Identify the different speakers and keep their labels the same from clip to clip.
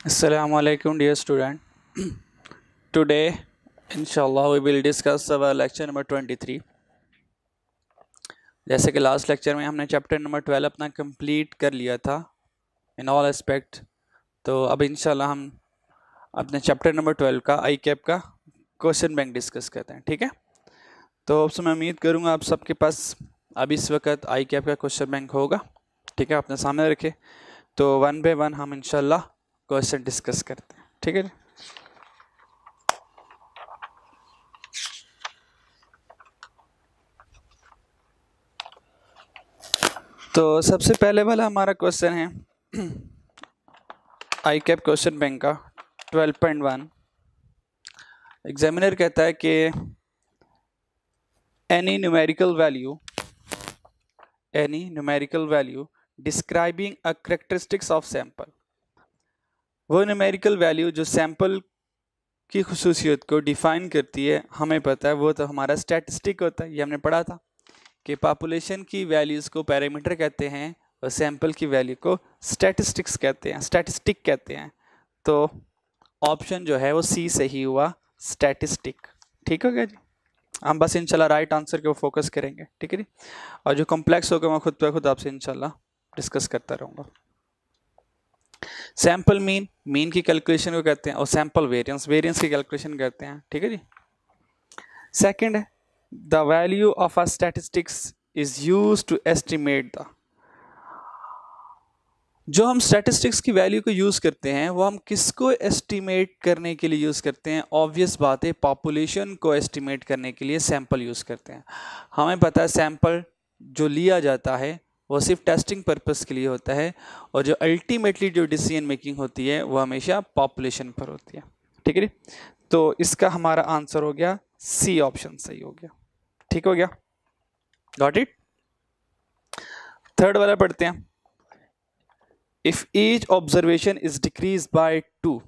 Speaker 1: Assalamu alaikum dear student. Today inshallah we will discuss our lecture number 23. जैसे कि last lecture में हमने chapter number 12 अपना complete कर लिया था इन ऑल एस्पेक्ट, तो अब इंशाल्लाह हम अपने चैप्टर नंबर 12 का आई कैप का क्वेश्चन बैंक डिस्कस करते हैं। ठीक है, तो अब मैं उम्मीद करूँगा आप सबके पास अब इस वक्त आई कैप का क्वेश्चन बैंक होगा। ठीक है, अपने सामने रखे तो वन बाय वन हम इंशाल्लाह क्वेश्चन डिस्कस करते हैं। ठीक है, तो सबसे पहले वाला हमारा क्वेश्चन है आई कैप क्वेश्चन बैंक का 12.1। एग्जामिनर कहता है कि any numerical value describing a characteristics of sample, वो न्यूमेरिकल वैल्यू जो सैंपल की खुसूसियत को डिफाइन करती है, हमें पता है वो तो हमारा स्टैटिस्टिक होता है। ये हमने पढ़ा था कि पॉपुलेशन की वैल्यूज़ को पैरामीटर कहते हैं और सैंपल की वैल्यू को स्टैटिस्टिक कहते हैं। तो ऑप्शन जो है वो सी सही हुआ, स्टैटिस्टिक। ठीक हो गया जी, हम बस इंशाल्लाह राइट आंसर के ऊपर फोकस करेंगे। ठीक है जी, और जो कॉम्प्लेक्स होगा मैं खुद पे खुद आपसे इंशाल्लाह डिस्कस करता रहूँगा। सैंपल मीन की कैलकुलेशन को कहते हैं और सैंपल वेरिएंस की कैलकुलेशन करते हैं। ठीक है जी। सेकंड है the value of a statistics is used to estimate the, जो हम स्टैटिस्टिक्स की वैल्यू को यूज करते हैं वो हम किसको एस्टिमेट करने के लिए यूज करते हैं? ऑब्वियस बात है, पॉपुलेशन को एस्टिमेट करने के लिए सैंपल यूज करते हैं। हमें पता है सैंपल जो लिया जाता है वो सिर्फ टेस्टिंग पर्पस के लिए होता है और जो अल्टीमेटली जो डिसीजन मेकिंग होती है वो हमेशा पॉपुलेशन पर होती है। ठीक है, तो इसका हमारा आंसर हो गया सी, ऑप्शन सही हो गया। ठीक हो गया, गॉट इट। थर्ड वाला पढ़ते हैं। If each observation is decrease by 2,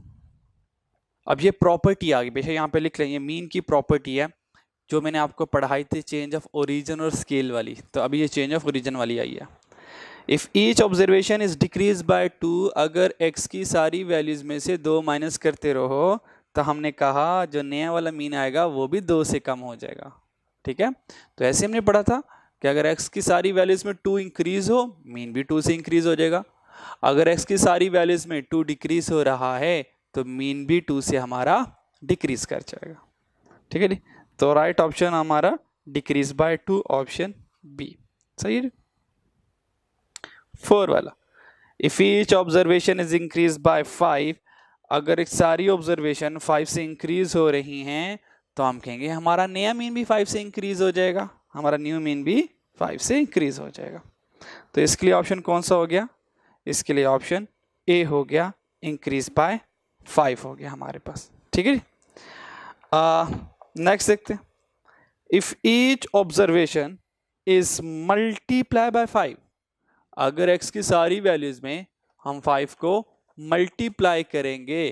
Speaker 1: अब ये प्रॉपर्टी आ गई, बेशक यहाँ पे लिख लें, ये मीन की प्रॉपर्टी है जो मैंने आपको पढ़ाई थी चेंज ऑफ ओरिजिन और स्केल वाली, तो अभी ये चेंज ऑफ ओरिजिन वाली आई है। If each observation is decrease by 2, अगर x की सारी वैल्यूज में से 2 माइनस करते रहो तो हमने कहा जो नया वाला मीन आएगा वो भी 2 से कम हो जाएगा। ठीक है, तो ऐसे हमने पढ़ा था कि अगर x की सारी वैल्यूज में 2 इंक्रीज हो, मीन भी 2 से इंक्रीज हो जाएगा। अगर x की सारी वैल्यूज में 2 डिक्रीज हो रहा है तो मीन भी 2 से हमारा डिक्रीज कर जाएगा। ठीक है जी, तो राइट ऑप्शन हमारा डिक्रीज बाय 2, ऑप्शन बी सही है। 4 वाला, if each observation is increase by 5, अगर एक सारी ऑब्जर्वेशन 5 से इंक्रीज हो रही हैं तो हम कहेंगे हमारा नया मीन भी 5 से इंक्रीज हो जाएगा, हमारा न्यू मीन भी 5 से इंक्रीज हो जाएगा। तो इसके लिए ऑप्शन कौन सा हो गया? इसके लिए ऑप्शन ए हो गया, इंक्रीज बाय 5 हो गया हमारे पास। ठीक है, नेक्स्ट देखते हैं। If each observation is multiply by 5, अगर x की सारी वैल्यूज में हम 5 को मल्टीप्लाई करेंगे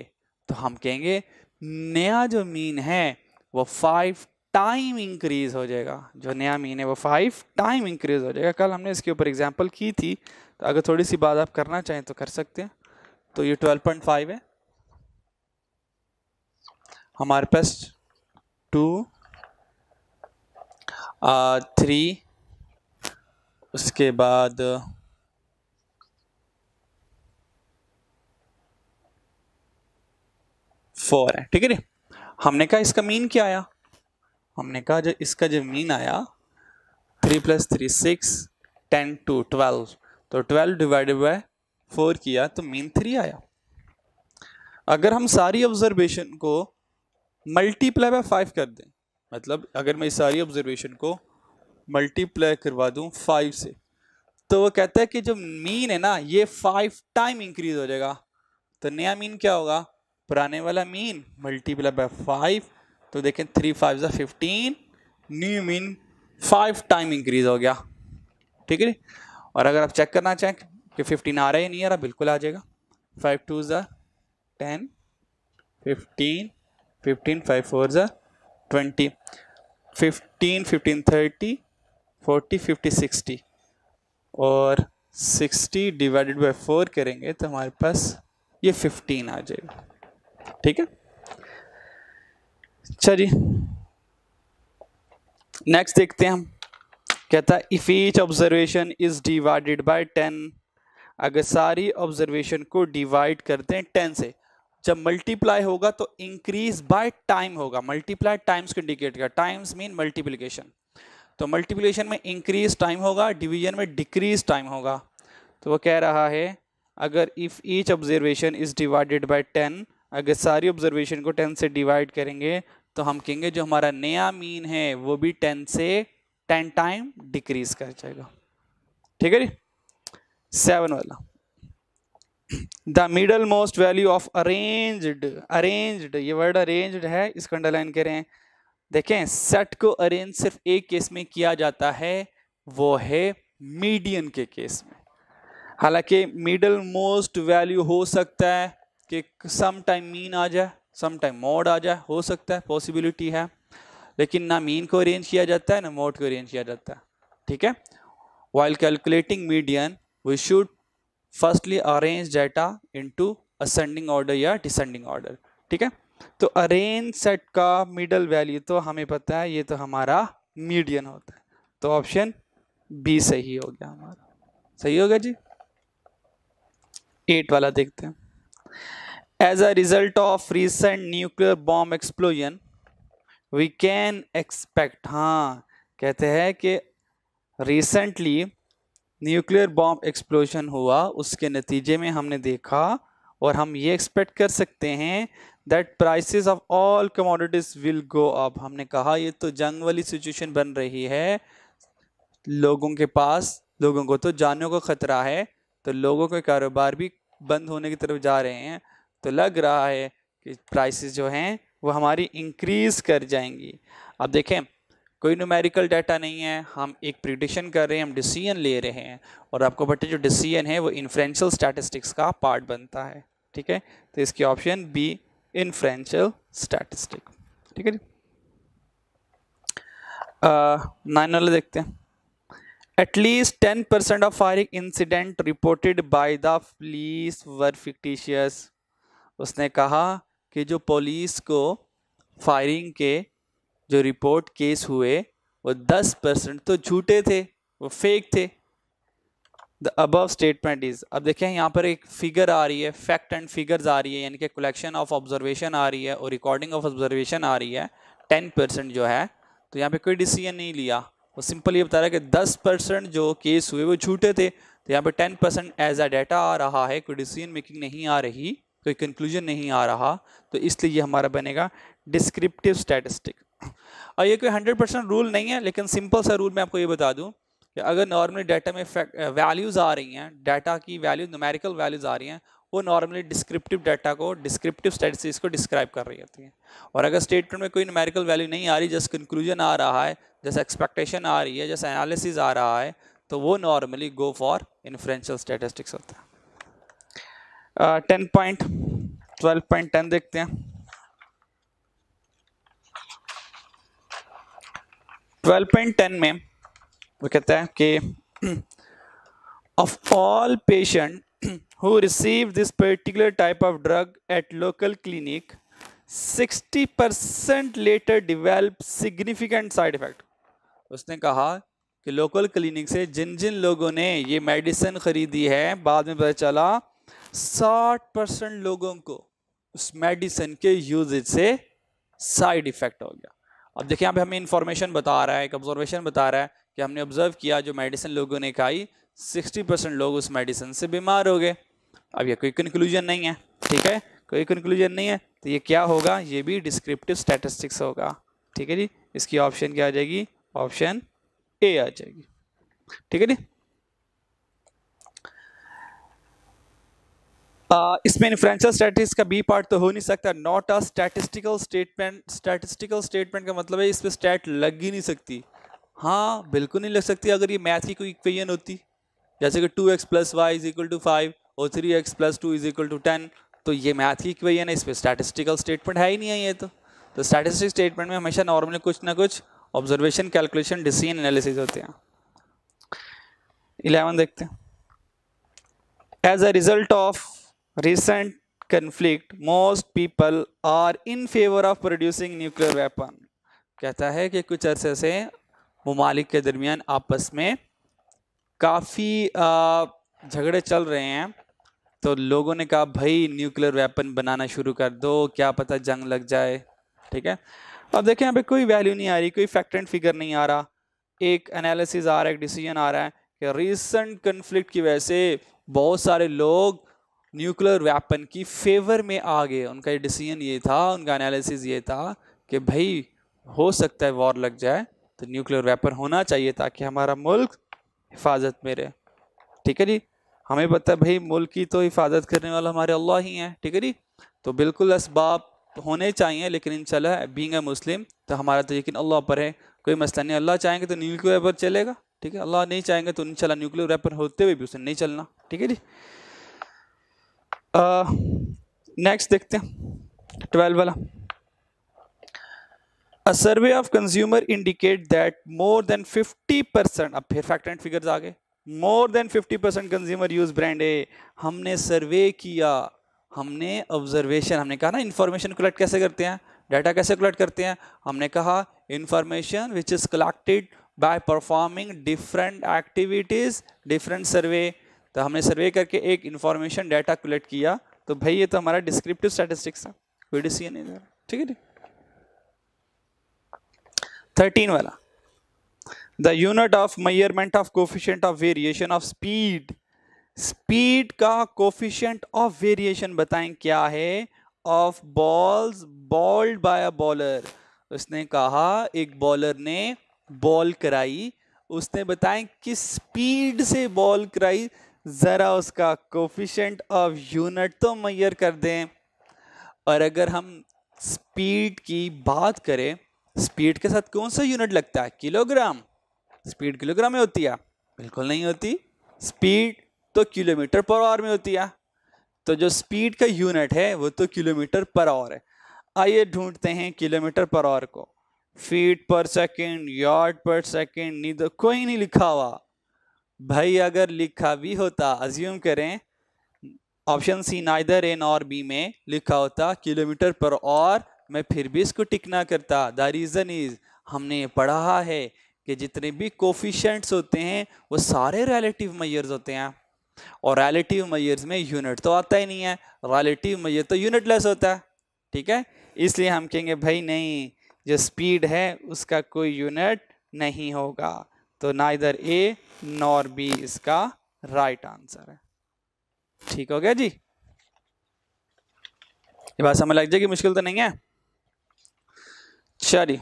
Speaker 1: तो हम कहेंगे नया जो मीन है वो 5 टाइम इंक्रीज हो जाएगा। जो नया मीन है वो 5 टाइम इंक्रीज हो जाएगा। कल हमने इसके ऊपर एग्जांपल की थी, तो अगर थोड़ी सी बात आप करना चाहें तो कर सकते हैं। तो ये 12.5 है हमारे पास, 2 3 उसके बाद 4 है। ठीक है, हमने कहा इसका मीन क्या आया? हमने कहा जो इसका जो मीन आया 3 + 3 6 10 to 12, तो 12 डिवाइडेड बाय 4 किया तो मीन 3 आया। अगर हम सारी ऑब्जर्वेशन को मल्टीप्लाई बाय 5 कर दें, मतलब अगर मैं इस सारी ऑब्जर्वेशन को मल्टीप्लाई करवा दूं 5 से, तो वो कहता है कि जो मीन है ना ये 5 टाइम इंक्रीज हो जाएगा। तो नया मीन क्या होगा? पुराने वाला मीन मल्टीप्लाई बाय 5, तो देखें 3 5 = 15, न्यू मीन 5 टाइम इंक्रीज हो गया। ठीक है, और अगर आप चेक करना चाहें कि 15 आ रहा है या नहीं आ रहा, बिल्कुल आ जाएगा। 5 2 = 10, 15 15 5 4 = 20, 15 15 30 40 50 60, और 60 डिवाइडेड बाय 4 करेंगे तो हमारे पास ये 15 आ जाएगा। ठीक है, चलिए नेक्स्ट देखते हैं हम। कहता है if each observation is divided by 10, अगर सारी ऑब्जर्वेशन को डिवाइड करते हैं 10 से, जब मल्टीप्लाई होगा तो इंक्रीज बाय टाइम होगा। मल्टीप्लाई टाइम्स को इंडिकेट कर, टाइम्स मीन मल्टीप्लिकेशन, तो मल्टीप्लिकेशन में इंक्रीज टाइम होगा, डिवीजन में डिक्रीज टाइम होगा। तो वो कह रहा है अगर if each observation is divided by 10, अगर सारी ऑब्जर्वेशन को 10 से डिवाइड करेंगे तो हम कहेंगे जो हमारा नया मीन है वो भी 10 से 10 टाइम डिक्रीज कर जाएगा। ठीक है जी। 7 वाला, the middle most value of arranged, arranged ये वर्ड अरेंज्ड है, इसको अंडरलाइन करें। देखें सेट को अरेंज सिर्फ एक केस में किया जाता है, वो है मीडियन के केस में। हालांकि मिडल मोस्ट वैल्यू हो सकता है कि सम टाइम मीन आ जाए, सम टाइम मोड आ जाए, हो सकता है, पॉसिबिलिटी है, लेकिन ना मीन को अरेंज किया जाता है ना मोड को अरेंज किया जाता है। ठीक है, while calculating median we should firstly arrange data into ascending order या descending order। ठीक है, तो अरेंज सेट का मिडल वैल्यू तो हमें पता है, ये तो हमारा मीडियन होता है, तो ऑप्शन बी सही हो गया हमारा, सही होगा जी। 8 वाला देखते हैं। As a result of recent nuclear bomb explosion we can expect, हाँ कहते हैं कि रिसेंटली न्यूक्लियर बॉम्ब एक्सप्लोजन हुआ, उसके नतीजे में हमने देखा और हम ये एक्सपेक्ट कर सकते हैं that prices of all commodities will go up. हमने कहा ये तो जंग वाली सिचुएशन बन रही है, लोगों के पास, लोगों को तो जानने को खतरा है, तो लोगों के कारोबार भी बंद होने की तरफ जा रहे हैं, तो लग रहा है कि प्राइसेस जो हैं वो हमारी इंक्रीज कर जाएंगी। अब देखें कोई न्यूमेरिकल डाटा नहीं है, हम एक प्रिडिक्शन कर रहे हैं, हम डिसीजन ले रहे हैं, और आपको पता है जो डिसीजन है वो इन्फ्रेंशियल स्टैटिस्टिक्स का पार्ट बनता है। ठीक है, तो इसकी ऑप्शन बी इन्फ्रेंशियल स्टैटिस्टिक। ठीक है जी। 9 वाला देखते हैं। At least 10% of firing incident reported by the police were fictitious. उसने कहा कि जो पुलिस को फायरिंग के जो रिपोर्ट केस हुए वो 10% तो झूठे थे, वो फेक थे। द अबव स्टेटमेंट इज, अब देखें यहाँ पर एक फिगर आ रही है, फैक्ट एंड फिगर्स आ रही है, यानी कि कलेक्शन ऑफ ऑब्जर्वेशन आ रही है और रिकॉर्डिंग ऑफ ऑब्जर्वेशन आ रही है। 10% जो है, तो यहाँ पे कोई डिसीजन नहीं लिया, वो सिंपल ये बता रहा है कि 10% जो केस हुए वो झूठे थे, तो यहाँ पे 10% एज अ डाटा आ रहा है, कोई डिसीजन मेकिंग नहीं आ रही, कोई कंक्लूजन नहीं आ रहा, तो इसलिए ये हमारा बनेगा डिस्क्रिप्टिव स्टैटिस्टिक। और ये कोई 100% रूल नहीं है, लेकिन सिंपल सा रूल मैं आपको ये बता दूं कि अगर नॉर्मली डाटा में वैल्यूज़ आ रही हैं, डाटा की वैल्यूज न्यूमेरिकल वैल्यूज़ आ रही हैं, वो नॉर्मली डिस्क्रिप्टिव डाटा को, डिस्क्रिप्टिव स्टैटिस्टिक्स को डिस्क्राइब कर रही होती हैं। और अगर स्टेटमेंट में कोई न्यूमेरिकल वैल्यू नहीं आ रही, जैसे कंक्लूजन आ रहा है, जैसे एक्सपेक्टेशन आ रही है, जैसे एनालिसिस आ रहा है, तो वो normally go for inferential statistics होता है। 12.10 देखते हैं। 12.10 में वो कहता है कि of all patient who receive this particular type of drug at local clinic 60% later develop significant side effect. उसने कहा कि लोकल क्लिनिक से जिन जिन लोगों ने ये मेडिसिन खरीदी है, बाद में पता चला 60% लोगों को उस मेडिसिन के यूजेज से साइड इफेक्ट हो गया। अब देखिए यहाँ पे हमें इंफॉर्मेशन बता रहा है, एक ऑब्जर्वेशन बता रहा है कि हमने ऑब्जर्व किया जो मेडिसिन लोगों ने खाई 60% लोग उस मेडिसिन से बीमार हो गए। अब ये कोई कंक्लूजन नहीं है, ठीक है, कोई कंक्लूजन नहीं है, तो ये क्या होगा, ये भी डिस्क्रिप्टिव स्टैटिस्टिक्स होगा। ठीक है जी, इसकी ऑप्शन क्या आ जाएगी, ऑप्शन ए आ जाएगी। ठीक है जी। इसमें इन्फ्रेंशियल स्टैटिस्टिक्स का बी पार्ट तो हो नहीं सकता, not a statistical statement. Statistical statement का मतलब है इस पे स्टैट लग ही नहीं सकती। हाँ बिल्कुल नहीं लग सकती, अगर ये मैथ की कोई इक्वेशन होती, जैसे कि 2x + y = 5 और 3x + 2 = 10, तो ये मैथ की इक्वेशन है, इस पे स्टैटिस्टिकल स्टेटमेंट है ही नहीं है ये तो स्टैटिस्टिकल स्टेटमेंट में हमेशा नॉर्मली कुछ ना कुछ ऑब्जर्वेशन, कैलकुलेशन, डिसीजन एनालिसिस होते हैं। 11 देखते हैं। As a result of recent conflict, most people are in favor of producing nuclear weapon. कहता है कि कुछ अरसे से मुमालिक के दरमियान आपस में काफ़ी झगड़े चल रहे हैं, तो लोगों ने कहा भाई न्यूक्लियर वेपन बनाना शुरू कर दो, क्या पता जंग लग जाए। ठीक है, अब देखें यहाँ पे कोई वैल्यू नहीं आ रही, कोई फैक्ट एंड फिगर नहीं आ रहा, एक एनालिसिस आ रहा है, एक डिसीजन आ रहा है कि रीसेंट कन्फ्लिक्ट की वजह से बहुत सारे लोग न्यूक्लियर वेपन की फेवर में आ गए। उनका डिसीजन ये था, उनका एनालिसिस ये था कि भाई हो सकता है वॉर लग जाए, तो न्यूक्लियर वेपन होना चाहिए ताकि हमारा मुल्क हिफाजत में रहे। ठीक है जी, हमें पता है भाई मुल्क की तो हिफाजत करने वाला हमारे अल्लाह ही हैं। ठीक है जी, तो बिल्कुल असबाब होने चाहिए, लेकिन इंशाल्लाह बीइंग अ मुस्लिम तो हमारा तो यकीन अल्लाह पर है, कोई मसला नहीं। अल्लाह चाहेंगे तो न्यूक्लियर वेपन चलेगा, ठीक है, अल्लाह नहीं चाहेंगे तो इंशाल्लाह न्यूक्लियर वेपन होते हुए भी उसे नहीं चलना। ठीक है जी, नेक्स्ट देखते हैं 12 वाला। A survey of consumer indicate that more than 50%, अब फिर फैक्ट एंड फिगर्स आ गए, more than 50% consumer use brand ए। हमने सर्वे किया, हमने ऑब्जर्वेशन, हमने कहा ना इंफॉर्मेशन कलेक्ट कैसे करते हैं, डाटा कैसे कलेक्ट करते हैं, हमने कहा information which is collected by performing different activities, different survey. तो हमने सर्वे करके एक इंफॉर्मेशन डाटा कलेक्ट किया, तो भाई ये तो हमारा डिस्क्रिप्टिव स्टैटिस्टिक्स है, कोई डिसीजन नहीं दे रहा। ठीक है, 13 वाला, the unit of measurement of coefficient of variation of speed. Speed का कोफिशिएंट ऑफ वेरिएशन बताएं क्या है, of balls bowled by a bowler. उसने कहा एक बॉलर ने बॉल कराई, उसने बताएं किस स्पीड से बॉल कराई, जरा उसका कोफिशिएंट ऑफ यूनिट तो मेजर कर दें। और अगर हम स्पीड की बात करें, स्पीड के साथ कौन सा यूनिट लगता है, किलोग्राम। स्पीड किलोग्राम में होती है, बिल्कुल नहीं होती, स्पीड तो किलोमीटर पर आवर में होती है। तो जो स्पीड का यूनिट है वो तो किलोमीटर पर आवर है। आइए ढूंढते हैं किलोमीटर पर आवर को, फीट पर सेकंड, यार्ड पर सेकंड, नीदर कोई नहीं लिखा हुआ। भाई अगर लिखा भी होता, अज्यूम करें option C neither A nor B में लिखा होता किलोमीटर पर आवर, मैं फिर भी इसको टिक ना करता। द रीजन इज, हमने पढ़ा है कि जितने भी कोफिशिएंट्स होते हैं वो सारे रिलेटिव मेजर्स होते हैं, और रिलेटिव मेजर्स में यूनिट तो आता ही नहीं है, रिलेटिव मेजर तो यूनिटलेस होता है। ठीक है, इसलिए हम कहेंगे भाई नहीं, जो स्पीड है उसका कोई यूनिट नहीं होगा। तो नाइदर ए नॉर बी इसका राइट आंसर है। ठीक हो गया जी, ये बात समझ लग जाएगी, मुश्किल तो नहीं है। चलिए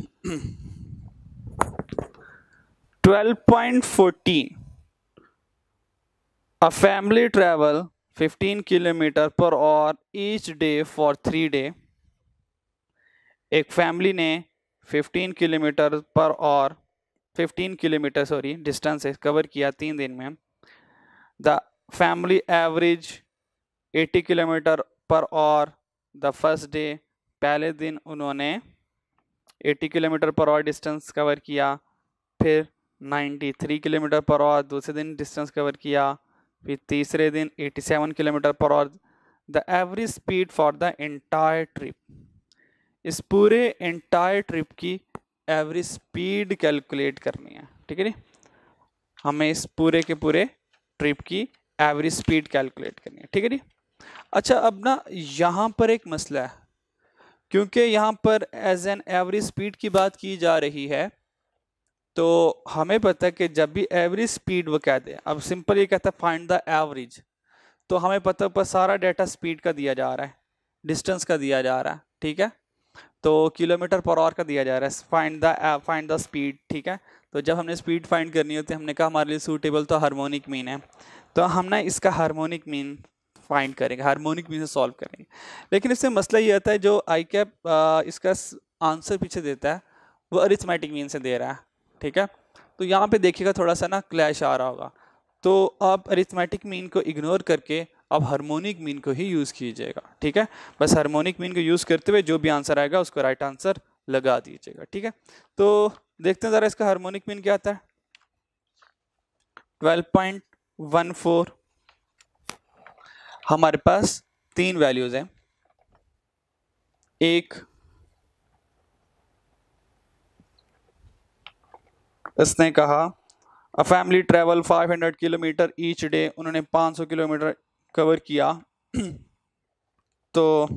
Speaker 1: 12.14, a family travel 15 kilometre per hour each day for 3 day. एक फैमिली ने 15 kilometre per hour 15 kilometre sorry distance cover किया 3 दिन में। The family average 80 kilometre per hour the first day. पहले दिन उन्होंने 80 kilometre per hour distance cover किया, फिर 93 किलोमीटर पर आवर दूसरे दिन डिस्टेंस कवर किया, फिर तीसरे दिन 87 kilometre per hour. The average speed for the entire trip. इस पूरे एंटायर ट्रिप की एवरेज स्पीड कैलकुलेट करनी है। ठीक है जी, हमें इस पूरे के पूरे ट्रिप की एवरेज स्पीड कैलकुलेट करनी है। ठीक है जी, अच्छा अब ना यहाँ पर एक मसला है, क्योंकि यहाँ पर एज एन एवरेज स्पीड की बात की जा रही है, तो हमें पता है कि जब भी एवरेज स्पीड वो कहते हैं, अब सिंपल ये कहता है फाइंड द एवरेज, तो हमें पता है ऊपर सारा डाटा स्पीड का दिया जा रहा है, डिस्टेंस का दिया जा रहा है। ठीक है, तो किलोमीटर पर आवर का दिया जा रहा है, फाइंड द स्पीड। ठीक है, तो जब हमने स्पीड फाइंड करनी होती है, हमने कहा हमारे लिए सूटेबल तो हार्मोनिक मीन है, तो हम ना इसका हार्मोनिक मीन फाइंड करेंगे, हार्मोनिक मीन से सॉल्व करेंगे। लेकिन इससे मसला ये आता है, जो आई कैप इसका आंसर पीछे देता है वो अरिथमेटिक मीन से दे रहा है। ठीक है, तो यहाँ पे देखिएगा थोड़ा सा ना क्लैश आ रहा होगा, तो आप अरिथमेटिक मीन को इग्नोर करके आप हार्मोनिक मीन को ही यूज़ कीजिएगा। ठीक है, बस हार्मोनिक मीन को यूज़ करते हुए जो भी आंसर आएगा उसको राइट आंसर लगा दीजिएगा। ठीक है, तो देखते हैं ज़रा इसका हार्मोनिक मीन क्या आता है। 12.14 हमारे पास तीन वैल्यूज हैं। एक इसने कहा a family travel 500 kilometre each day, उन्होंने 500 किलोमीटर कवर किया। तो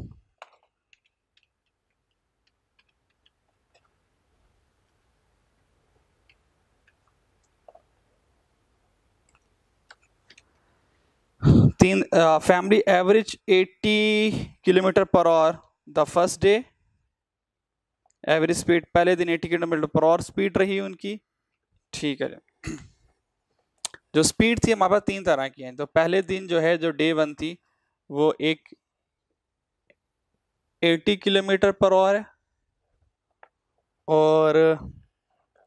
Speaker 1: तीन family average 80 kilometre per hour the first day, average speed पहले दिन 80 किलोमीटर पर आवर स्पीड रही उनकी। ठीक है, जो स्पीड थी हमारे पास तीन तरह की है। तो पहले दिन जो है, जो डे 1 थी, वो एक 80 किलोमीटर पर आवर है, और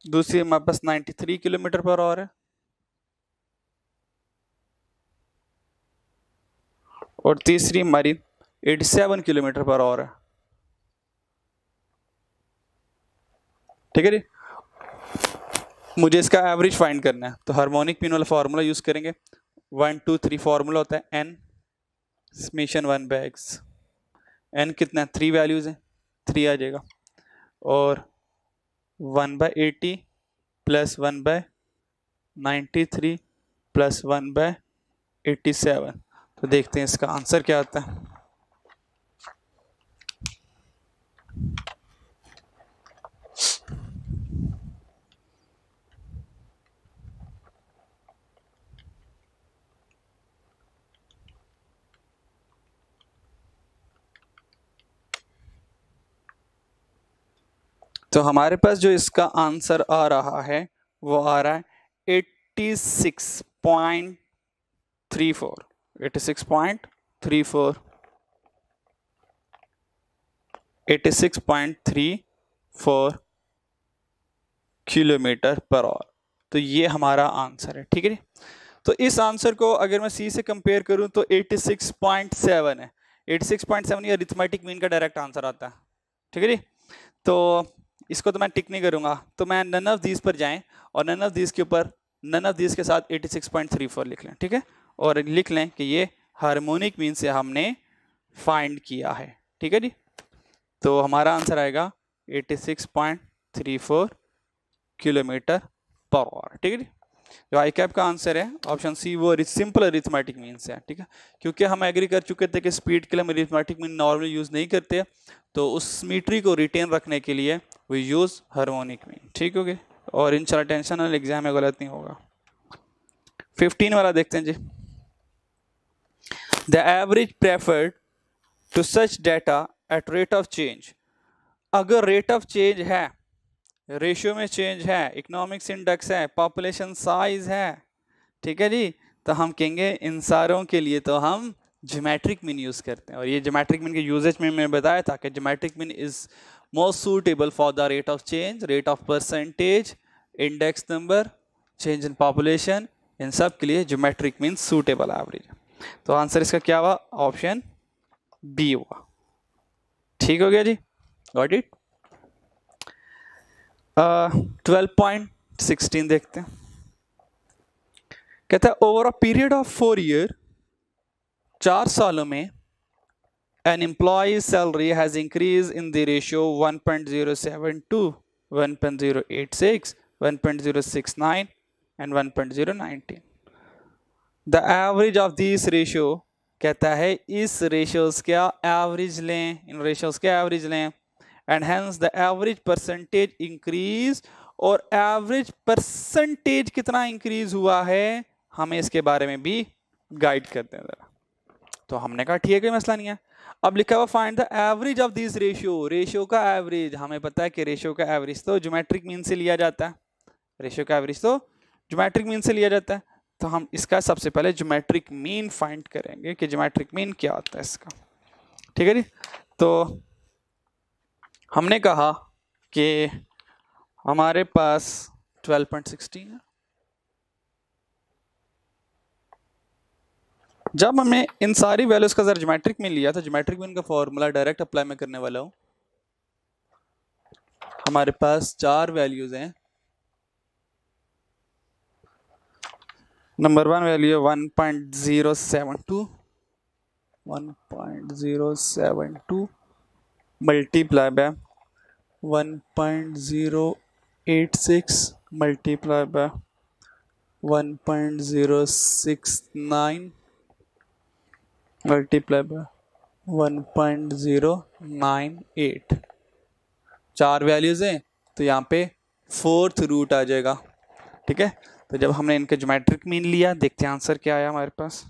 Speaker 1: दूसरी हमारे पास 93 किलोमीटर पर आवर है, और तीसरी हमारी 87 किलोमीटर पर आवर है। ठीक है जी, मुझे इसका एवरेज फाइंड करना है, तो हार्मोनिक मीन वाला फार्मूला यूज करेंगे। 1 2 3 फार्मूला होता है n summation 1 by x। n कितना है, 3 वैल्यूज है, 3 आ जाएगा, और 1 by 80 plus 1 by 93 plus 1 by 87। तो देखते हैं इसका आंसर क्या आता है। तो हमारे पास जो इसका आंसर आ रहा है, वो आ रहा है 86.34 86.34 86.34 किलोमीटर पर आवर। तो ये हमारा आंसर है। ठीक है जी, तो इस आंसर को अगर मैं सी से कंपेयर करूं तो 86.7 है। 86.7 ये अरिथमेटिक मीन का डायरेक्ट आंसर आता है। ठीक है जी, तो इसको तो मैं टिक नहीं करूंगा, तो मैं नन ऑफ दीज पर जाएं और नन ऑफ दीज के ऊपर नन ऑफ दीज के साथ 86.34 लिख लें। ठीक है, और लिख लें कि ये हार्मोनिक मीन से हमने फाइंड किया है। ठीक है जी, तो हमारा आंसर आएगा 86.34 किलोमीटर पर आवर। ठीक है जी, जो आई कैप का आंसर है ऑप्शन सी, वो सिंपल अरिथमेटिक मीन से है। ठीक है, क्योंकि हम एग्री कर चुके थे कि स्पीड के लिए हम अरिथमेटिक मीन नॉर्मली यूज नहीं करते, तो उस सिमेट्री को रिटेन रखने के लिए वी यूज हार्मोनिक मीन। ठीक हो गए, और इंशाल्लाह टेंशन वाले एग्जाम में गलत नहीं होगा। 15 वाला देखते हैं जी। The average preferred to such data at rate of change. अगर रेट ऑफ चेंज है, रेशियो में चेंज है, इकोनॉमिक्स इंडेक्स है, पॉपुलेशन साइज है, ठीक है जी, तो हम कहेंगे इन सारों के लिए तो हम ज्योमेट्रिक मीन यूज करते हैं। और ये ज्योमेट्रिक मीन के यूजेज में मैंने बताया था कि geometric mean is most suitable for the rate of change, rate of percentage, index number, change in population, इन सब के लिए ज्योमेट्रिक मीन सूटेबल एवरेज। तो आंसर इसका क्या हुआ, ऑप्शन बी हुआ। ठीक हो गया जी, गॉट इट। 12.16 देखते हैं। कहता है over a period of 4 year, 4 सालों में an employee's salary has increased in the ratio 1.07 to 1.086, 1.069 and 1.019. The average of these ratio, कहता है इस ratios का average लें, इन ratios का average लें, and hence the average percentage increase, और average percentage कितना increase हुआ है हमें इसके बारे में भी गाइड करते हैं जरा। तो हमने कहा ठीक है, कोई मसला नहीं है। अब लिखा हुआ find the average of this ratio, ratio का एवरेज। हमें पता है कि रेशियो का एवरेज तो ज्योमेट्रिक मीन से लिया जाता है, रेशियो का एवरेज तो ज्योमेट्रिक मीन से लिया जाता है। तो हम इसका सबसे पहले ज्योमेट्रिक मीन फाइंड करेंगे कि ज्योमेट्रिक मीन क्या होता है इसका। ठीक है जी, तो हमने कहा कि हमारे पास 12.16 है। जब हमने इन सारी वैल्यूज का जरा ज्योमेट्रिक मीन लिया, तो ज्योमेट्रिक मीन का फॉर्मूला डायरेक्ट अप्लाई में करने वाला हूं। हमारे पास 4 वैल्यूज हैं। नंबर 1 वैल्यू है 1.072, 1.072 multiply by 1.086 multiply bye 1.069 multiply by 1.098। चार वैल्यूज हैं तो यहाँ पे फोर्थ रूट आ जाएगा। ठीक है, तो जब हमने इनके ज्योमेट्रिक मीन लिया, देखते हैं आंसर क्या आया हमारे पास।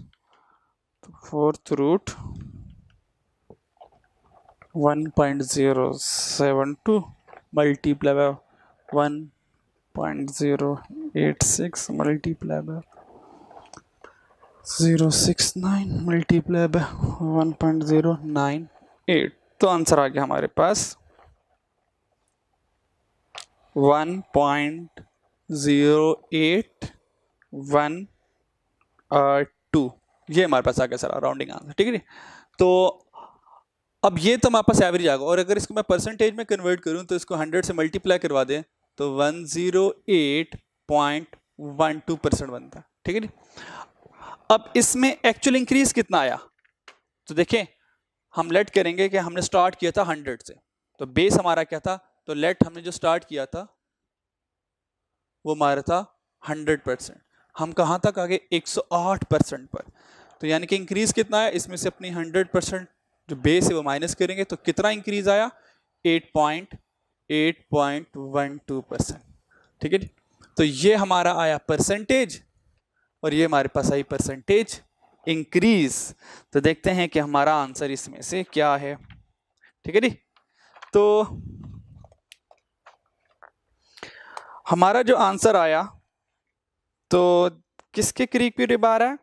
Speaker 1: तो fourth root 1.072 multiply by 1.086 multiply by 069 multiply by 1.098। तो आंसर आ गया हमारे पास 1.0812। ये हमारे पास आ गया सारा राउंडिंग आंसर। ठीक है जी। तो अब ये तो हमारे पास एवरेज आ गया, और अगर इसको मैं परसेंटेज में कन्वर्ट करूं तो इसको 100 से मल्टीप्लाई करवा दें तो 108.12% बनता है। ठीक है जी। अब इसमें एक्चुअल इंक्रीज कितना आया, तो देखें हम लेट करेंगे कि हमने स्टार्ट किया था 100 से, तो बेस हमारा क्या था, तो लेट हमने जो स्टार्ट किया था वो हमारा था 100%। हम कहाँ तक आ गए, 108% पर। तो यानी कि इंक्रीज कितना है, इसमें से अपनी 100% जो बेस है वो माइनस करेंगे तो कितना इंक्रीज आया, 8.12%। ठीक है जी। तो ये हमारा आया परसेंटेज, और ये हमारे पास आई परसेंटेज इंक्रीज। तो देखते हैं कि हमारा आंसर इसमें से क्या है। ठीक है जी। तो हमारा जो आंसर आया तो किसके करीब करीब आ रहा है,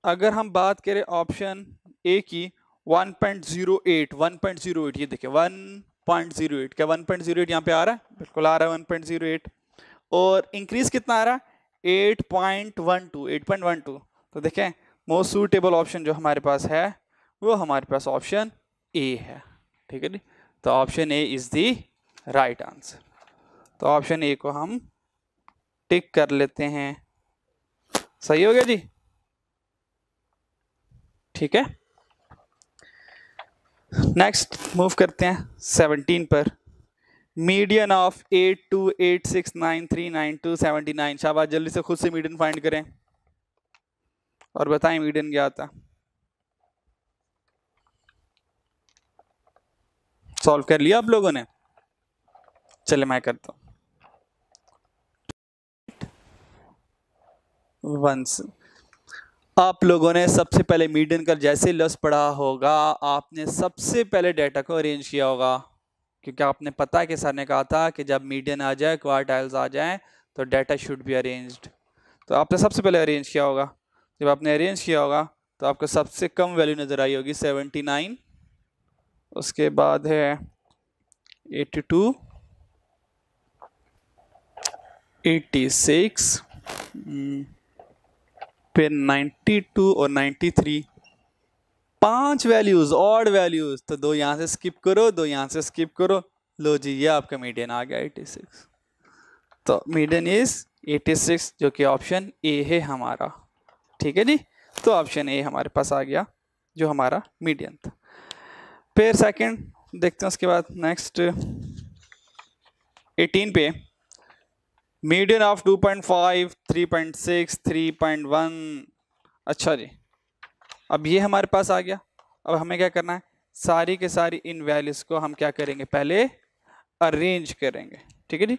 Speaker 1: अगर हम बात करें ऑप्शन ए की 1.08 ये देखिए 1.08, क्या 1.08 यहाँ पे आ रहा है, बिल्कुल आ रहा है 1.08। और इंक्रीज कितना आ रहा है, 8.12। तो देखें मोस्ट सूटेबल ऑप्शन जो हमारे पास है वो हमारे पास ऑप्शन ए है। ठीक है जी। तो option A is the right answer. तो ऑप्शन ए को हम टिक कर लेते हैं। सही हो गया जी। ठीक है, नेक्स्ट मूव करते हैं 17 पर। Median of 8286939279। शाबाश, जल्दी से खुद से मीडियन फाइंड करें और बताएं मीडियन क्या आता। सॉल्व कर लिया आप लोगों ने, चले मैं करता हूं। वंस आप लोगों ने सबसे पहले मीडियन का जैसे लफ्ज पढ़ा होगा, आपने सबसे पहले डाटा को अरेंज किया होगा, क्योंकि आपने पता है कि सर ने कहा था कि जब मीडियन आ जाए, क्वार्टाइल्स आ जाएं, तो डाटा शुड बी अरेंज्ड। तो आपने सबसे पहले अरेंज किया होगा। जब आपने अरेंज किया होगा तो आपको सबसे कम वैल्यू नज़र आई होगी 79, उसके बाद है 82, 86, फिर 92 और 93। 5 वैल्यूज ऑड वैल्यूज, तो 2 यहां से स्किप करो, 2 यहां से स्किप करो, लो जी ये आपका मीडियन आ गया 86। तो मीडियन इज 86, जो कि ऑप्शन ए है हमारा। ठीक है जी। तो ऑप्शन ए हमारे पास आ गया जो हमारा मीडियन था। फिर सेकंड देखते हैं, उसके बाद नेक्स्ट 18 पे मीडियन ऑफ 2.5, 3.6, 3.1। अच्छा जी, अब ये हमारे पास आ गया। अब हमें क्या करना है, सारी के सारी इन वैल्यूज को हम क्या करेंगे, पहले अरेंज करेंगे। ठीक है जी।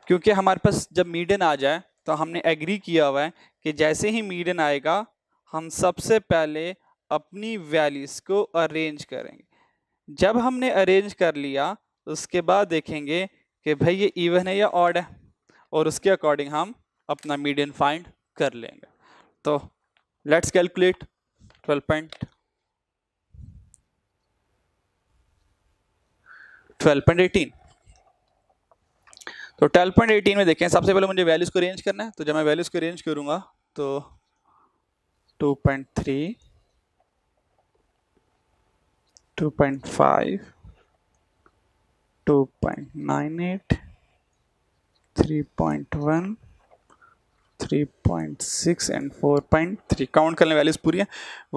Speaker 1: क्योंकि हमारे पास जब मीडियन आ जाए तो हमने एग्री किया हुआ है कि जैसे ही मीडियन आएगा हम सबसे पहले अपनी वैल्यूज को अरेंज करेंगे। जब हमने अरेंज कर लिया उसके बाद देखेंगे कि भाई ये इवन है या ऑड है, और उसके अकॉर्डिंग हम अपना मीडियन फाइंड कर लेंगे। तो लेट्स कैलकुलेट 12.18। तो 12.18 में देखें, सबसे पहले मुझे वैल्यूज को अरेंज करना है। तो जब मैं वैल्यूज को अरेंज करूंगा तो 2.3, 2.5, 2.98, 3.1, 3.6 एंड 4.3 काउंट करने वैल्यूज पूरी है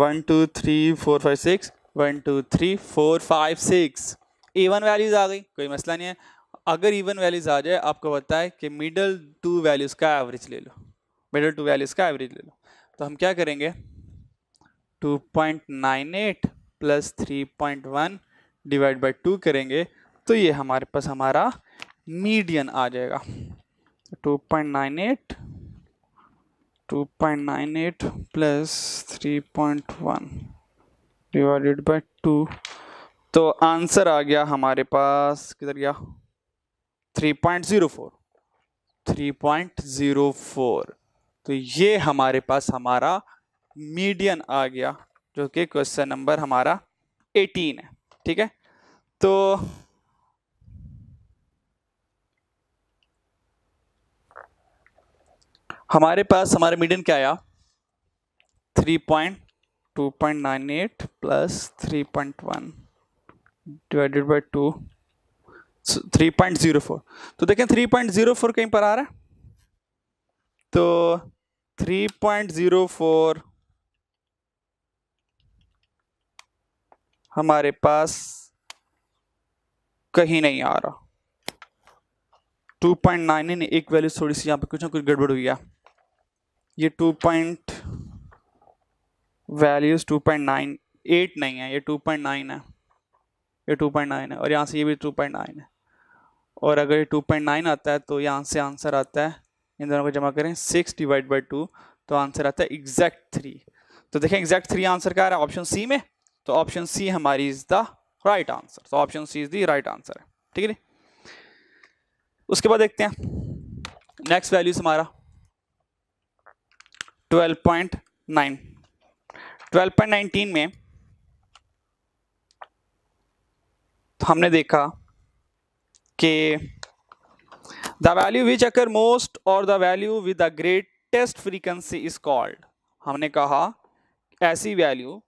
Speaker 1: 1 2 3 4 5 6 1 2 3 4 5 6 इवन वैल्यूज आ गई, कोई मसला नहीं है। अगर इवन वैल्यूज आ जाए आपको पता है कि मिडल टू वैल्यूज का एवरेज ले लो, मिडल टू वैल्यूज का एवरेज ले लो। तो हम क्या करेंगे 2.98 प्लस 3.1 डिवाइड बाई 2 करेंगे तो ये हमारे पास हमारा मीडियन आ जाएगा 2.98 प्लस 3.1 डिवाइडेड बाई 2, तो आंसर आ गया हमारे पास, किधर गया 3.04। तो ये हमारे पास हमारा मीडियन आ गया, जो कि क्वेश्चन नंबर हमारा 18 है। ठीक है, तो हमारे पास हमारा मीडियन क्या आया 2.98 प्लस 3.1 डिवाइडेड बाई 2 3.04। तो देखें 3.04 कहीं पर आ रहा है, तो 3.04 हमारे पास कहीं नहीं आ रहा। 2.9 एक वैल्यू थोड़ी सी यहाँ पे कुछ ना कुछ गड़बड़ हुई है। ये 2.98 नहीं है, ये 2.9 है, ये 2.9 है, और यहाँ से ये भी 2.9 है। और अगर ये 2.9 आता है तो यहाँ से आंसर आता है, इन दोनों को जमा करें 6 डिवाइड बाई 2, तो आंसर आता है एग्जैक्ट 3। तो देखें एग्जैक्ट 3 आंसर क्या आ रहा है ऑप्शन सी में, तो ऑप्शन सी हमारी इज द राइट आंसर। तो option C is the right answer है। ठीक है, उसके बाद देखते हैं नेक्स्ट वैल्यूज हमारा 12.19 में तो हमने देखा कि the value which occur most और the value with the greatest frequency is called. हमने कहा ऐसी वैल्यू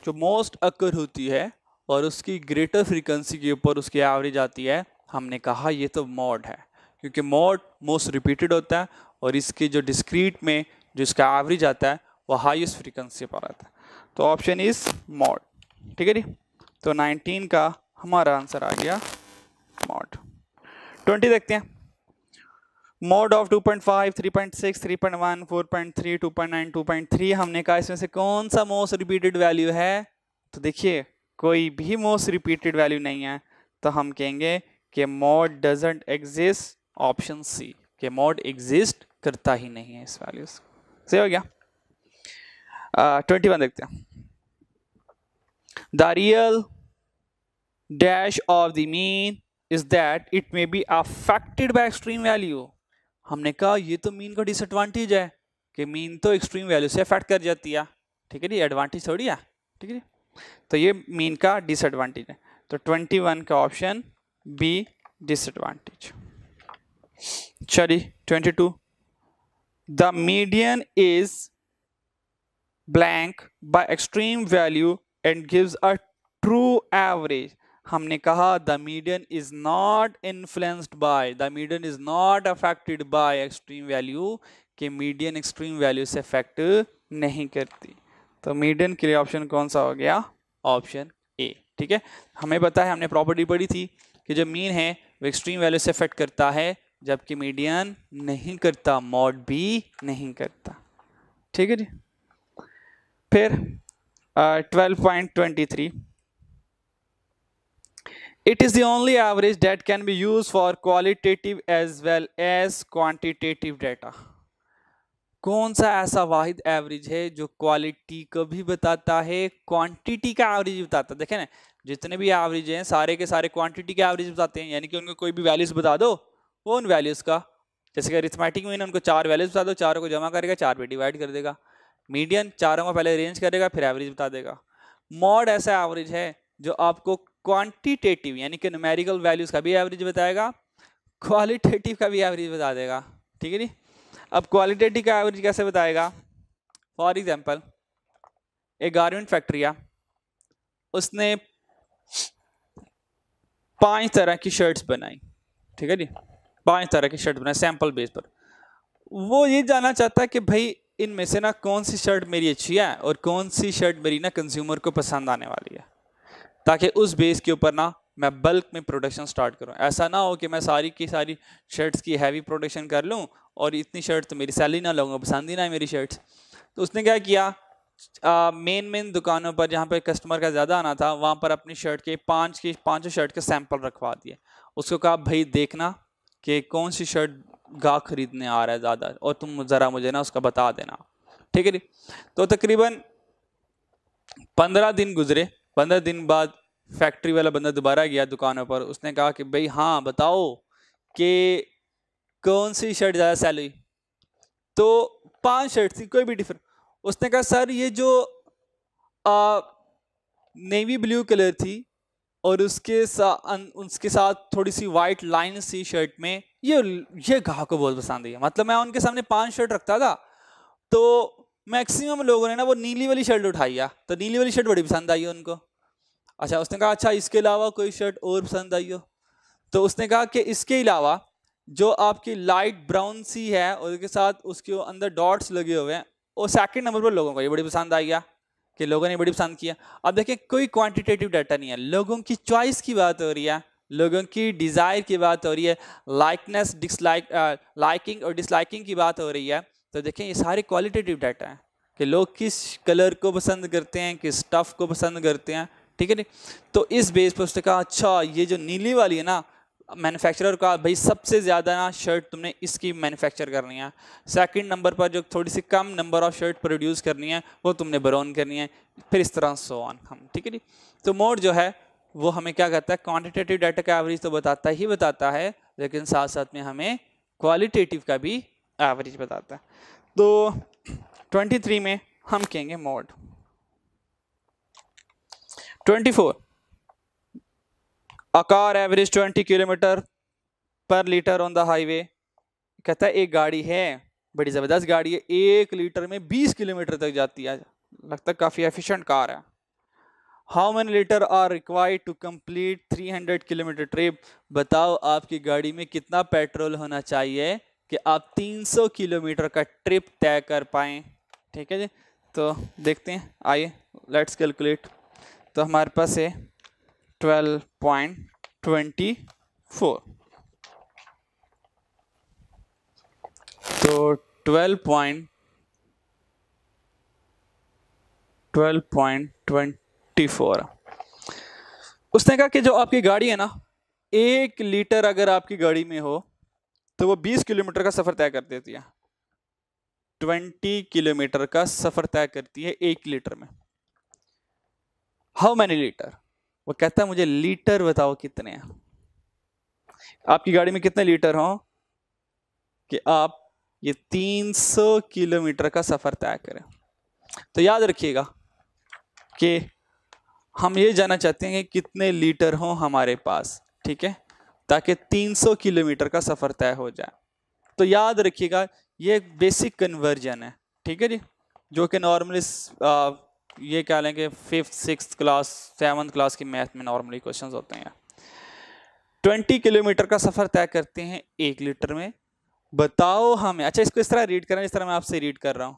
Speaker 1: जो मोस्ट अकर होती है और उसकी ग्रेटर फ्रीक्वेंसी के ऊपर उसकी एवरेज आती है, हमने कहा ये तो मॉड है, क्योंकि मॉड मोस्ट रिपीटेड होता है और इसके जो डिस्क्रीट में जो इसका एवरेज आता है वो हाईएस्ट फ्रीक्वेंसी पर आता है। तो ऑप्शन इज मॉड। ठीक है जी, तो 19 का हमारा आंसर आ गया मॉड। 20 देखते हैं मॉड ऑफ 2.5 3.6 3.1 4.3 2.9 2.3। हमने कहा इसमें से कौन सा मोस्ट रिपीटेड वैल्यू है, तो देखिए कोई भी मोस्ट रिपीटेड वैल्यू नहीं है, तो हम कहेंगे कि mode doesn't exist, option C कि मॉड एग्जिस्ट करता ही नहीं है इस वैल्यू से। सही हो गया। 21 देखते हैं the real dash of the mean is that it may be affected by extreme value. हमने कहा ये तो मीन का डिसएडवांटेज है कि मीन तो एक्सट्रीम वैल्यू से अफेक्ट कर जाती है। ठीक है जी, एडवांटेज थोड़ी है। ठीक है जी, तो ये मीन का डिसएडवांटेज है, तो 21 का ऑप्शन बी डिसएडवांटेज। चलिए 22 the median is blank by extreme value and gives a true average. हमने कहा the median is not influenced by, the median is not affected by extreme value, कि median extreme value से affect नहीं करती। तो median के लिए option कौन सा हो गया, ऑप्शन ए। ठीक है, हमें पता है, हमने प्रॉपर्टी पढ़ी थी कि जो मीन है वो एक्सट्रीम वैल्यू से अफेक्ट करता है, जबकि मीडियन नहीं करता, मॉड भी नहीं करता। ठीक है जी, फिर 12.23 It is the only average that can be used for qualitative as well as quantitative data। कौन सा ऐसा वाहिद एवरेज है जो क्वालिटी को भी बताता है, क्वांटिटी का एवरेज भी बताता है। देखें ना, जितने भी एवरेज हैं सारे के सारे क्वांटिटी के एवरेज बताते हैं, यानी कि उनको कोई भी वैल्यूज बता दो वो उन वैल्यूज का, जैसे कि अरिथमेटिक में उनको 4 वैल्यूज बता दो, चारों को जमा करेगा 4 पे डिवाइड कर देगा। मीडियन चारों को पहले अरेंज करेगा फिर एवरेज बता देगा। मॉड ऐसा एवरेज है जो आपको क्वांटिटेटिव यानी कि न्यूमेरिकल वैल्यूज का भी एवरेज बताएगा, क्वालिटेटिव का भी एवरेज बता देगा। ठीक है जी, अब क्वालिटेटिव का एवरेज कैसे बताएगा, फॉर एग्जांपल एक गारमेंट फैक्ट्री है, उसने 5 तरह की शर्ट्स बनाई। ठीक है जी, 5 तरह की शर्ट बनाई सैंपल बेस पर। वो ये जानना चाहता है कि भाई इनमें से ना कौन सी शर्ट मेरी अच्छी है और कौन सी शर्ट मेरी ना कंज्यूमर को पसंद आने वाली है, ताकि उस बेस के ऊपर ना मैं बल्क में प्रोडक्शन स्टार्ट करूं। ऐसा ना हो कि मैं सारी की सारी शर्ट्स की हैवी प्रोडक्शन कर लूं और इतनी शर्ट तो मेरी सेल ही ना, लोगों को पसंद ही ना है मेरी शर्ट्स। तो उसने क्या किया, मेन दुकानों पर जहाँ पे कस्टमर का ज़्यादा आना था वहाँ पर अपनी शर्ट के पाँचों शर्ट के सैंपल रखवा दिए। उसको कहा भाई देखना कि कौन सी शर्ट गाहक खरीदने आ रहा है ज़्यादा, और तुम ज़रा मुझे ना उसका बता देना, ठीक है जी। तो तकरीबन 15 दिन गुजरे। 15 दिन बाद फैक्ट्री वाला बंदा दोबारा गया दुकानों पर। उसने कहा कि भाई हाँ बताओ कि कौन सी शर्ट ज़्यादा सेल हुई। तो 5 शर्ट थी, कोई भी डिफरेंट। उसने कहा सर ये जो नेवी ब्लू कलर थी और उसके साथ थोड़ी सी वाइट लाइन सी शर्ट में, ये ग्राहक को बहुत पसंद आई। मतलब मैं उनके सामने 5 शर्ट रखता था तो मैक्सिमम लोगों ने ना वो नीली वाली शर्ट उठाई है, तो नीली वाली शर्ट बड़ी पसंद आई है उनको। अच्छा, उसने कहा अच्छा इसके अलावा कोई शर्ट और पसंद आई हो। तो उसने कहा कि इसके अलावा जो आपकी लाइट ब्राउन सी है और उसके साथ उसके अंदर डॉट्स लगे हुए हैं, और सेकंड नंबर पर लोगों को ये बड़ी पसंद आई है, कि लोगों ने बड़ी पसंद किया। अब देखिए कोई क्वांटिटेटिव डाटा नहीं है, लोगों की चॉइस की बात हो रही है, लोगों की डिज़ायर की बात हो रही है, लाइकनेस डिसलाइक लाइकिंग और डिसलाइकिंग की बात हो रही है। तो देखें ये सारे क्वालिटेटिव डाटा हैं कि लोग किस कलर को पसंद करते हैं, किस स्टफ़ को पसंद करते हैं, ठीक है नी। तो इस बेस पर उसने कहा अच्छा ये जो नीली वाली है ना, मैन्युफैक्चरर का भाई सबसे ज़्यादा ना शर्ट तुमने इसकी मैन्युफैक्चर करनी है। सेकंड नंबर पर जो थोड़ी सी कम नंबर ऑफ शर्ट प्रोड्यूस करनी है वो तुमने ब्राउन करनी है, फिर इस तरह सो ऑन हम, ठीक है जी। तो मोड जो है वो हमें क्या कहता है, क्वांटिटेटिव डाटा का एवरेज तो बताता है, लेकिन साथ साथ में हमें क्वालिटेटिव का भी एवरेज बताता है। तो 23 में हम कहेंगे mode. 24 A car average 20 kilometre पर लीटर ऑन द हाईवे। कहता है एक गाड़ी है, बड़ी जबरदस्त गाड़ी है, 1 लीटर में 20 किलोमीटर तक जाती है, लगता है काफी एफिशिएंट कार है। How many litre are required to complete 300 kilometre trip. बताओ आपकी गाड़ी में कितना पेट्रोल होना चाहिए कि आप 300 किलोमीटर का ट्रिप तय कर पाए, ठीक है जी। तो देखते हैं, आइए लेट्स कैलकुलेट। तो हमारे पास है 12.24। तो 12.24 उसने कहा कि जो आपकी गाड़ी है ना, 1 लीटर अगर आपकी गाड़ी में हो तो वो 20 किलोमीटर का सफर तय कर देती है। 20 किलोमीटर का सफर तय करती है 1 लीटर में। हाउ मैनी लीटर, वो कहता है मुझे लीटर बताओ कितने हैं, आपकी गाड़ी में कितने लीटर हो कि आप ये 300 किलोमीटर का सफर तय करें। तो याद रखिएगा कि हम ये जानना चाहते हैं कि कितने लीटर हो हमारे पास, ठीक है, ताकि 300 किलोमीटर का सफर तय हो जाए। तो याद रखिएगा ये एक बेसिक कन्वर्जन है, ठीक है जी, जो कि नॉर्मली ये क्या लेंगे 5th 6th class 7th class की मैथ में नॉर्मली क्वेश्चंस होते हैं। 20 किलोमीटर का सफर तय करते हैं 1 लीटर में। बताओ हमें, अच्छा इसको इस तरह रीड करना जिस तरह मैं आपसे रीड कर रहा हूं।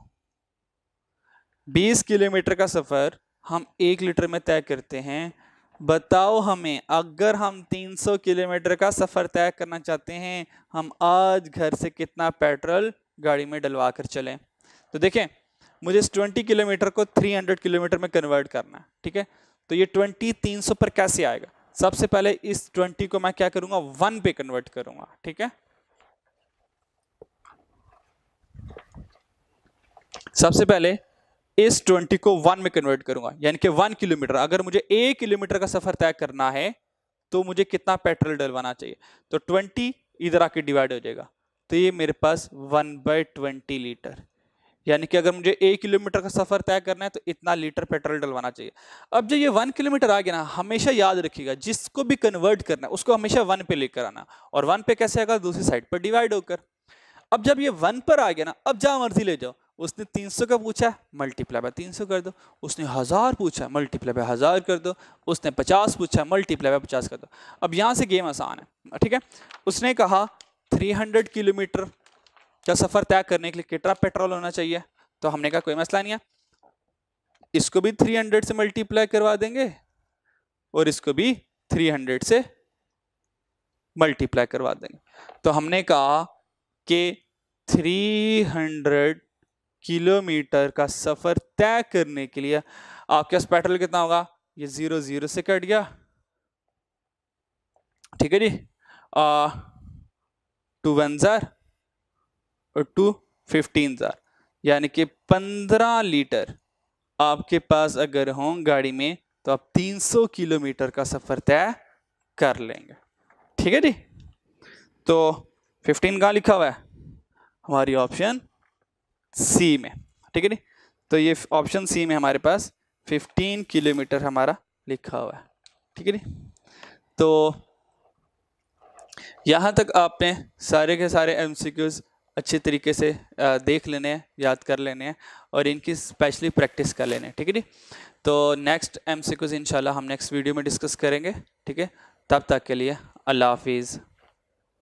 Speaker 1: 20 किलोमीटर का सफर हम 1 लीटर में तय करते हैं। बताओ हमें अगर हम 300 किलोमीटर का सफर तय करना चाहते हैं, हम आज घर से कितना पेट्रोल गाड़ी में डलवा कर चलें। तो देखें मुझे इस 20 किलोमीटर को 300 किलोमीटर में कन्वर्ट करना है, ठीक है। तो ये 20 300 पर कैसे आएगा, सबसे पहले इस 20 को मैं क्या करूंगा 1 पे कन्वर्ट करूंगा, ठीक है। सबसे पहले इस 20 को 1 में कन्वर्ट करूंगा, यानी कि 1 किलोमीटर, अगर मुझे 1 किलोमीटर का सफर तय करना है तो मुझे कितना पेट्रोल डलवाना चाहिए। तो 20 इधर आके डिवाइड हो जाएगा, तो ये मेरे पास 1/20 लीटर, यानी कि अगर मुझे 1 किलोमीटर का सफर तय करना है तो इतना लीटर पेट्रोल डलवाना चाहिए। अब जब ये 1 किलोमीटर आ गया ना, हमेशा याद रखिएगा जिसको भी कन्वर्ट करना है उसको हमेशा 1 पे लेकर आना, और 1 पे कैसे आएगा, दूसरी साइड पर डिवाइड होकर। अब जब ये 1 पर आ गया ना, अब जहां मर्जी ले जाओ। उसने 300 का पूछा, मल्टीप्लाई बाय 300 कर दो। उसने 1000 पूछा, मल्टीप्लाई बाय 1000 कर दो। उसने 50 पूछा, मल्टीप्लाई बाय 50 कर दो। अब यहां से गेम आसान है, ठीक है। उसने कहा 300 किलोमीटर क्या सफर तय करने के लिए कितना पेट्रोल होना चाहिए? तो हमने कहा कोई मसला नहीं है, इसको भी 300 से मल्टीप्लाई करवा देंगे और इसको भी 300 से मल्टीप्लाई करवा देंगे। तो हमने कहा कि 300 किलोमीटर का सफर तय करने के लिए आपके पास पेट्रोल कितना होगा? ये 0 0 से कट गया, ठीक है जी। 2 1 जार और 2 15 जार, यानी कि 15 लीटर आपके पास अगर हो गाड़ी में तो आप 300 किलोमीटर का सफर तय कर लेंगे, ठीक है जी। तो 15 कहाँ लिखा हुआ है? हमारी ऑप्शन सी में, ठीक है जी। तो ये ऑप्शन सी में हमारे पास 15 किलोमीटर हमारा लिखा हुआ है, ठीक है जी। तो यहाँ तक आपने सारे के सारे एमसीक्यूज अच्छे तरीके से देख लेने हैं, याद कर लेने हैं और इनकी स्पेशली प्रैक्टिस कर लेने हैं, ठीक है जी। तो नेक्स्ट एमसीक्यूज इंशाल्लाह हम नेक्स्ट वीडियो में डिस्कस करेंगे, ठीक है। तब तक के लिए अल्लाह हाफिज़।